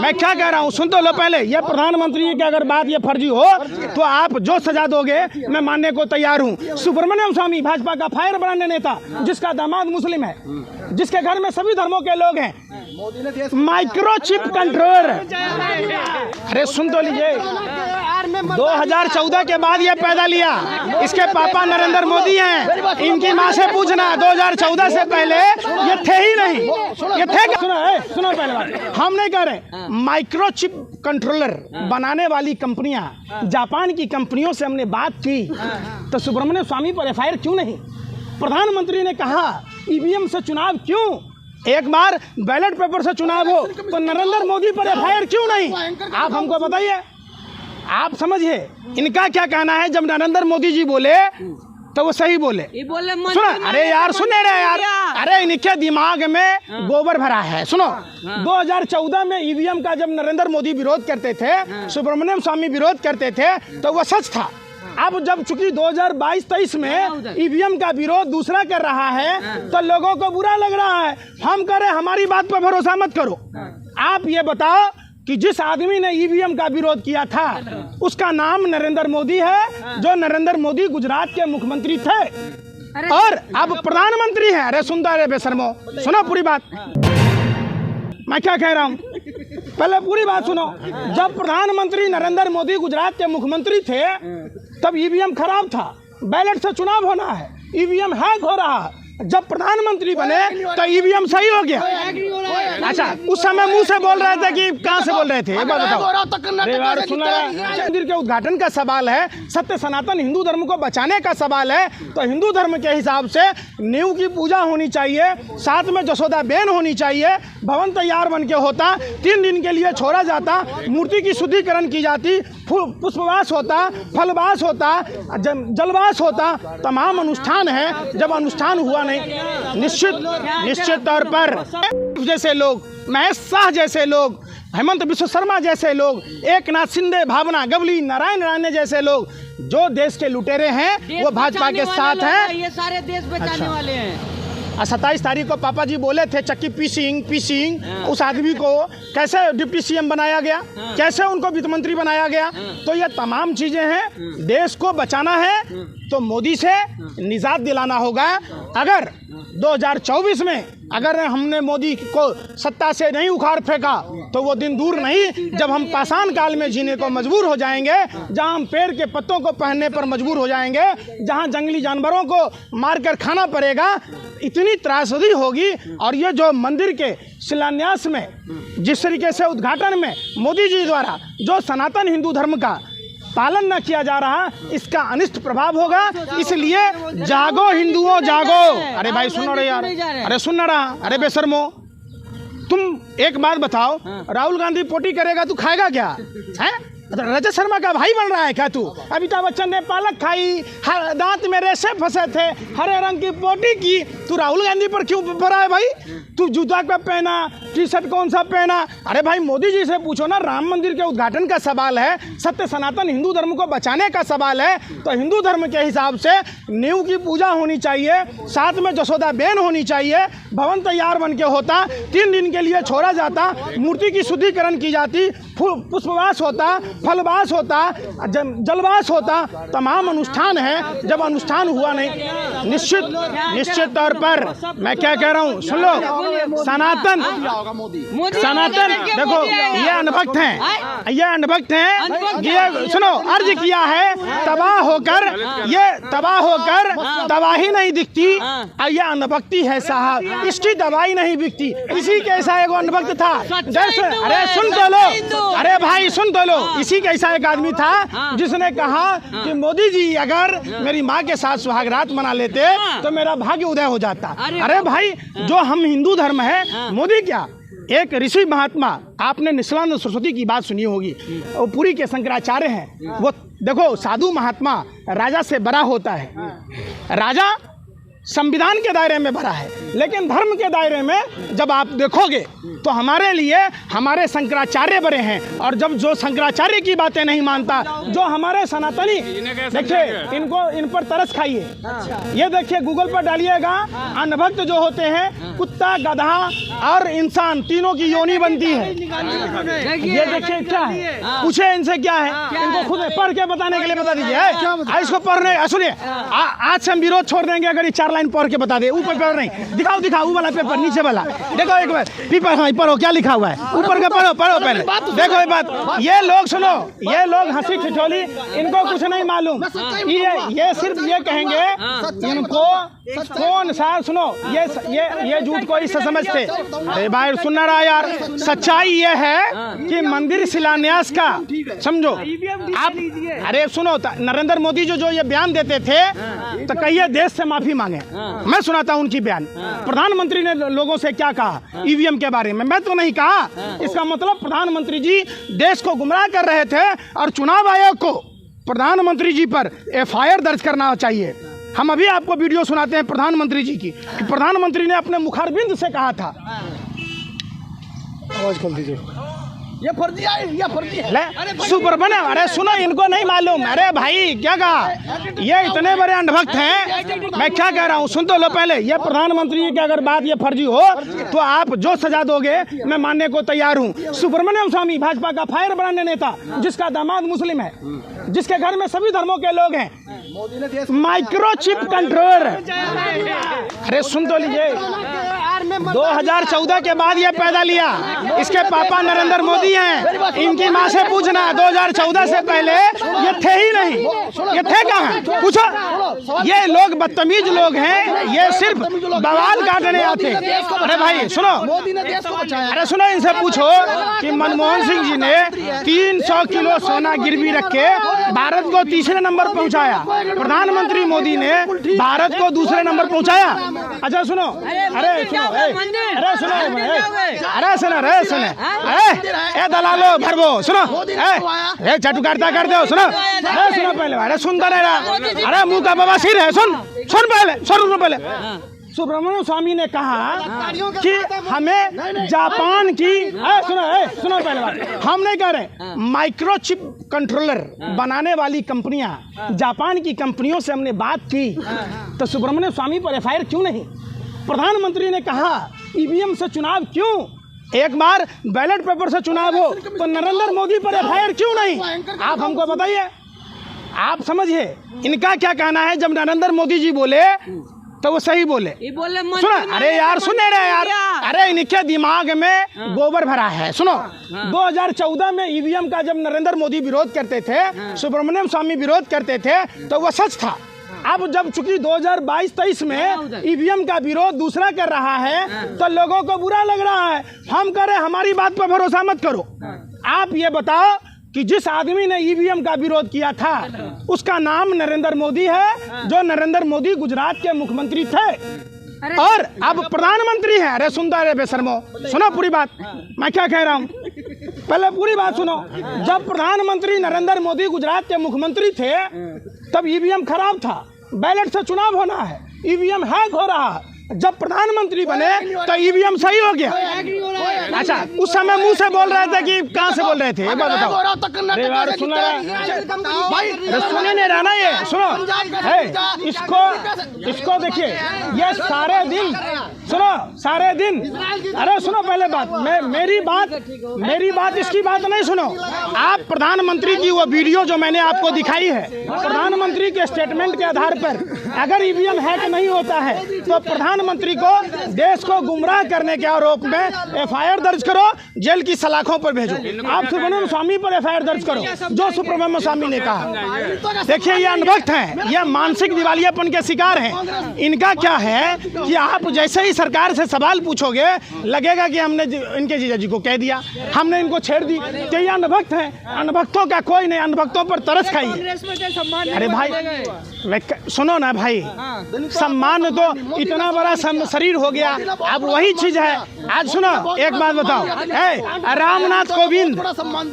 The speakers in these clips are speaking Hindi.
मैं क्या कह रहा हूँ सुन तो लो पहले। ये प्रधानमंत्री की अगर बात ये फर्जी हो तो आप जो सजा दोगे मैं मानने को तैयार हूँ। सुब्रमण्यम स्वामी भाजपा का फायर ब्रांड नेता, जिसका दामाद मुस्लिम है, जिसके घर में सभी धर्मों के लोग हैं, माइक्रोचिप कंट्रोलर। अरे सुन तो लीजिए, 2014 के बाद ये पैदा लिया, इसके पापा नरेंद्र मोदी हैं। इनकी माँ से पूछना 2014 से पहले ये थे ही नहीं। ये थे सुनो पहले बात, हम नहीं कह रहे। माइक्रोचिप कंट्रोलर बनाने वाली कंपनियां, जापान की कंपनियों से हमने बात की, तो सुब्रमण्यम स्वामी पर एफआईआर क्यों नहीं? प्रधानमंत्री ने कहा ईवीएम से चुनाव क्यों? एक बार बैलेट पेपर से चुनाव हो तो नरेंद्र मोदी पर एफआईआर क्यों नहीं? आप हमको बताइए, आप समझिए इनका क्या कहना है। जब नरेंद्र मोदी जी बोले तो वो सही बोले, सुनो। अरे यार सुने रहे यार, अरे इनके दिमाग में गोबर भरा है। सुनो, 2014 में ईवीएम का जब नरेंद्र मोदी विरोध करते थे, सुब्रमण्यम स्वामी विरोध करते थे, तो वो सच था। अब जब चूंकि 2022-23 में ईवीएम का विरोध दूसरा कर रहा है तो लोगों को बुरा लग रहा है। हम कह रहे हमारी बात पर भरोसा मत करो। आप ये बताओ कि जिस आदमी ने ईवीएम का विरोध किया था उसका नाम नरेंद्र मोदी है, जो नरेंद्र मोदी गुजरात के मुख्यमंत्री थे और अब प्रधानमंत्री हैं। अरे सुनता रहे बेशर्मो, सुनो पूरी बात। मैं क्या कह रहा हूँ पहले पूरी बात सुनो। जब प्रधानमंत्री नरेंद्र मोदी गुजरात के मुख्यमंत्री थे तब ईवीएम खराब था, बैलेट से चुनाव होना है, ईवीएम हैक हो रहा है। जब प्रधानमंत्री बने तो ईवीएम सही हो गया। अच्छा, उस समय मुंह से बोल रहे थे कि कहां से बोल रहे थे? मंदिर के उद्घाटन का सवाल है, सत्य सनातन हिंदू धर्म को बचाने का सवाल है, तो हिंदू धर्म के हिसाब से नींव की पूजा होनी चाहिए, साथ में जसोदा बेन होनी चाहिए, भवन तैयार बन के होता, 3 दिन के लिए छोड़ा जाता, मूर्ति की शुद्धिकरण की जाती, पुष्पवास होता, फलवास होता, जलवास होता, तमाम अनुष्ठान है। जब अनुष्ठान हुआ नहीं, निश्चित तौर पर जैसे लोग, महेश शाह जैसे लोग, हेमंत बिश्व शर्मा जैसे लोग, एकनाथ शिंदे, भावना गवली, नारायण राणे जैसे लोग जो देश के लुटेरे हैं वो भाजपा के साथ हैं। ये सारे देश बचाने वाले हैं। 27 तारीख को पापा जी बोले थे चक्की पी उस आदमी को कैसे डिप्टी सीएम बनाया गया, कैसे उनको वित्त मंत्री बनाया गया। तो ये तमाम चीजें हैं। देश को बचाना है तो मोदी से निजात दिलाना होगा। अगर 2024 में अगर हमने मोदी को सत्ता से नहीं उखाड़ फेंका तो वो दिन दूर नहीं जब हम पाषाण काल में जीने को मजबूर हो जाएंगे, जहां हम पेड़ के पत्तों को पहनने पर मजबूर हो जाएंगे, जहां जंगली जानवरों को मारकर खाना पड़ेगा। इतनी त्रासदी होगी। और ये जो मंदिर के शिलान्यास में जिस तरीके से उद्घाटन में मोदी जी द्वारा जो सनातन हिंदू धर्म का पालन न किया जा रहा, इसका अनिष्ट प्रभाव होगा। इसलिए जागो हिंदुओं जागो। अरे भाई सुनो रे यार, अरे सुन रहा, अरे बेशर्मो, तुम एक बात बताओ, राहुल गांधी पोटी करेगा तू खाएगा क्या? है रजत शर्मा का भाई बन रहा है क्या तू? अमिताभ बच्चन ने पालक खाई, दांत में रेशे फंसे थे, हरे रंग की पोटी की, तू राहुल गांधी पर क्यों भरा है भाई? तू जूता क्या पहना, टी शर्ट कौन सा पहना? अरे भाई मोदी जी से पूछो ना। राम मंदिर के उद्घाटन का सवाल है, सत्य सनातन हिंदू धर्म को बचाने का सवाल है, तो हिंदू धर्म के हिसाब से नींव की पूजा होनी चाहिए, साथ में जसोदा बेन होनी चाहिए, भवन तैयार बन के होता, 3 दिन के लिए छोड़ा जाता, मूर्ति की शुद्धिकरण की जाती, पुष्पवास होता, फलवास होता, जलवास होता, तमाम अनुष्ठान है। जब अनुष्ठान हुआ नहीं, निश्चित तौर पर मैं क्या कह रहा हूँ सुन लो, सनातन देखो ये अनभक्त हैं, ये अनभक्त हैं। ये सुनो, अर्ज किया है तबाह होकर, ये तबाह होकर तबाही नहीं दिखती, ये अनभक्ति है साहब, इसकी दवाई नहीं बिकती। इसी कैसा एक अनभक्त था, अरे सुन तो लो, अरे भाई सुन तो लो, इसी कैसा एक आदमी था जिसने कहा कि मोदी जी अगर मेरी माँ के साथ सुहागरात मना लेते तो मेरा भाग्य उदय हो जाता। अरे भाई, जो हम हिंदू धर्म है, मोदी क्या, एक ऋषि महात्मा, आपने निशिलानंद सरस्वती की बात सुनी होगी, वो पुरी के शंकराचार्य हैं। वो देखो साधु महात्मा राजा से बड़ा होता है। राजा संविधान के दायरे में भरा है, लेकिन धर्म के दायरे में जब आप देखोगे तो हमारे लिए हमारे शंकराचार्य बड़े हैं। और जब जो शंकराचार्य की बातें नहीं मानता, जो हमारे सनातनी, देखिए इन पर तरस खाइए। ये देखिए गूगल पर डालिएगा, अनभक्त जो होते हैं कुत्ता, गधा और इंसान तीनों की योनि बनती है। ये देखिए क्या है, पूछे इनसे क्या है, इनको खुद पढ़ के बताने के लिए बता दीजिए। इसको पढ़ने सुनिए, आज से हम विरोध छोड़ देंगे अगर ये 4 लाइन पढ़ के बता दे। ऊपर पेपर नहीं, दिखाओ वो वाला पेपर, नीचे वाला देखो एक बार पेपर। हाँ पढ़ो, क्या लिखा हुआ है ऊपर का, पढ़ो पहले देखो एक बात। ये लोग सुनो, ये लोग हंसी ठिठोली, इनको कुछ नहीं मालूम। ये सिर्फ ये कहेंगे, इनको कौन सा सुनो, ये झूठ को इससे समझते। अरे भाई सुनना रहा यार, सच्चाई ये है कि मंदिर शिलान्यास का समझो आप। अरे सुनो, नरेंद्र मोदी जो ये बयान देते थे तो कहिए देश से माफी मांगे। मैं सुनाता हूं उनकी बयान। प्रधानमंत्री ने लोगों से क्या कहा ईवीएम के बारे में, मैं तो नहीं कहा। इसका मतलब प्रधानमंत्री जी देश को गुमराह कर रहे थे और चुनाव आयोग को प्रधानमंत्री जी पर एफआईआर दर्ज करना चाहिए। हम अभी आपको वीडियो सुनाते हैं प्रधानमंत्री जी की, कि प्रधानमंत्री ने अपने मुखारबिंद से कहा था। आवाज खोल दीजिए। ये फर्जी है, सुपर बने। अरे सुनो, इनको नहीं मालूम। अरे भाई क्या कहा, ये इतने बड़े अंधभक्त हैं। मैं क्या कह रहा हूँ सुन तो लो पहले। ये प्रधानमंत्री की अगर बात ये फर्जी हो तो आप जो सजा दोगे मैं मानने को तैयार हूँ। सुब्रमण्यम स्वामी भाजपा का फायर ब्रांड नेता, जिसका दामाद मुस्लिम है, जिसके घर में सभी धर्मों के लोग हैं, माइक्रोचिप कंट्रोलर। अरे सुन तो लीजिए, 2014 के बाद ये पैदा लिया। इसके पापा नरेंद्र मोदी हैं। इनकी माँ से पूछना, 2014 से पहले ये थे ही नहीं। ये थे कहाँ, पूछो। ये लोग बदतमीज लोग हैं, ये सिर्फ बवाल काटने आते। अरे भाई सुनो, अरे सुनो, इनसे पूछो कि मनमोहन सिंह जी ने 300 किलो सोना गिरवी रख के भारत को तीसरे नंबर पहुंचाया। प्रधानमंत्री मोदी ने भारत को दूसरे नंबर पहुंचाया। अच्छा सुनो, अरे सुनो, अरे सुनो, अरे सुनो, दलालो भरबो, सुनो, चटुकारता कर दो, सुनो, अरे सुनो पहले, अरे सुनता नहीं रहा। अरे मुंह का बाबा सिर है, सुन पहले, सुनो पहले। सुब्रमण्यम स्वामी ने कहा कि हमें जापान की, सुनो पहले बात, हम नहीं कह रहे, माइक्रोचिप कंट्रोलर बनाने वाली कंपनियां, जापान की कंपनियों से हमने बात की, तो सुब्रमण्यम स्वामी पर एफआईआर क्यों नहीं? प्रधानमंत्री ने कहा ईवीएम से चुनाव क्यों? एक बार बैलेट पेपर से चुनाव हो तो नरेंद्र मोदी पर एफआईआर क्यों नहीं? आप हमको बताइए, आप समझिए इनका क्या कहना है। जब नरेंद्र मोदी जी बोले तो वो सही बोले, सुनो। अरे यार सुने रहे यार, अरे इनके दिमाग में गोबर भरा है। सुनो, 2014 में ईवीएम का जब नरेंद्र मोदी विरोध करते थे, सुब्रमण्यम स्वामी विरोध करते थे, तो वह सच था। अब जब चूंकि 2022-23 में ईवीएम का विरोध दूसरा कर रहा है तो लोगों को बुरा लग रहा है। हम कह रहे हमारी बात पर भरोसा मत करो। आप ये बताओ कि जिस आदमी ने ईवीएम का विरोध किया था उसका नाम नरेंद्र मोदी है, जो नरेंद्र मोदी गुजरात के मुख्यमंत्री थे और अब प्रधानमंत्री है। अरे सुनता रहे बेशर्मो, सुनो पूरी बात, मैं क्या कह रहा हूँ, पहले पूरी बात सुनो। जब प्रधानमंत्री नरेंद्र मोदी गुजरात के मुख्यमंत्री थे तब ईवीएम खराब था, बैलेट से चुनाव होना है, ईवीएम हैक हो रहा है। जब प्रधानमंत्री बने तो ईवीएम सही हो गया। अच्छा, उस समय मुंह से बोल रहे थे कि कहाँ से बोल रहे थे, एक बात बताओ। सुने नहीं रहा ना, ये सुनो, इसको देखिए, ये सारे दिन सुनो, सारे दिन। अरे सुनो पहले बात, मेरी बात इसकी बात नहीं सुनो। आप प्रधानमंत्री की वो वीडियो जो मैंने आपको दिखाई है, प्रधानमंत्री के स्टेटमेंट के आधार पर अगर ईवीएम हैक नहीं होता है तो प्रधानमंत्री को देश को गुमराह करने के आरोप में एफआईआर दर्ज करो, जेल की सलाखों पर भेजो। आप सुब्रमण्यम स्वामी पर एफआईआर दर्ज करो, जो सुब्रमण्यम स्वामी ने कहा। देखिए ये अनभक्त हैं, ये मानसिक दिवालियापन के शिकार हैं। इनका क्या है कि आप जैसे ही सरकार से सवाल पूछोगे लगेगा कि हमने इनके जीजा जी को कह दिया, हमने इनको छेड़ दी। तो ये अनभक्त हैं, अनभक्तों का कोई नहीं, अनभक्तों पर तरस खाइए। अरे भाई सुनो ना भाई, हाँ। सम्मान तो इतना बड़ा शरीर हो गया, अब वही चीज है। आज सुनो एक बात बताओ, रामनाथ कोविंद,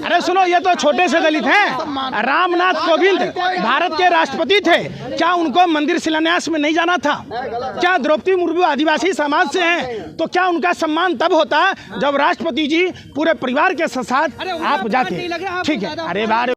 अरे सुनो ये तो छोटे से दलित हैं, रामनाथ कोविंद भारत के राष्ट्रपति थे, क्या उनको मंदिर शिलान्यास में नहीं जाना था? क्या द्रौपदी मुर्मू आदिवासी समाज से हैं, तो क्या उनका सम्मान तब होता जब राष्ट्रपति जी पूरे परिवार के साथ आप जाते? ठीक है, अरे बार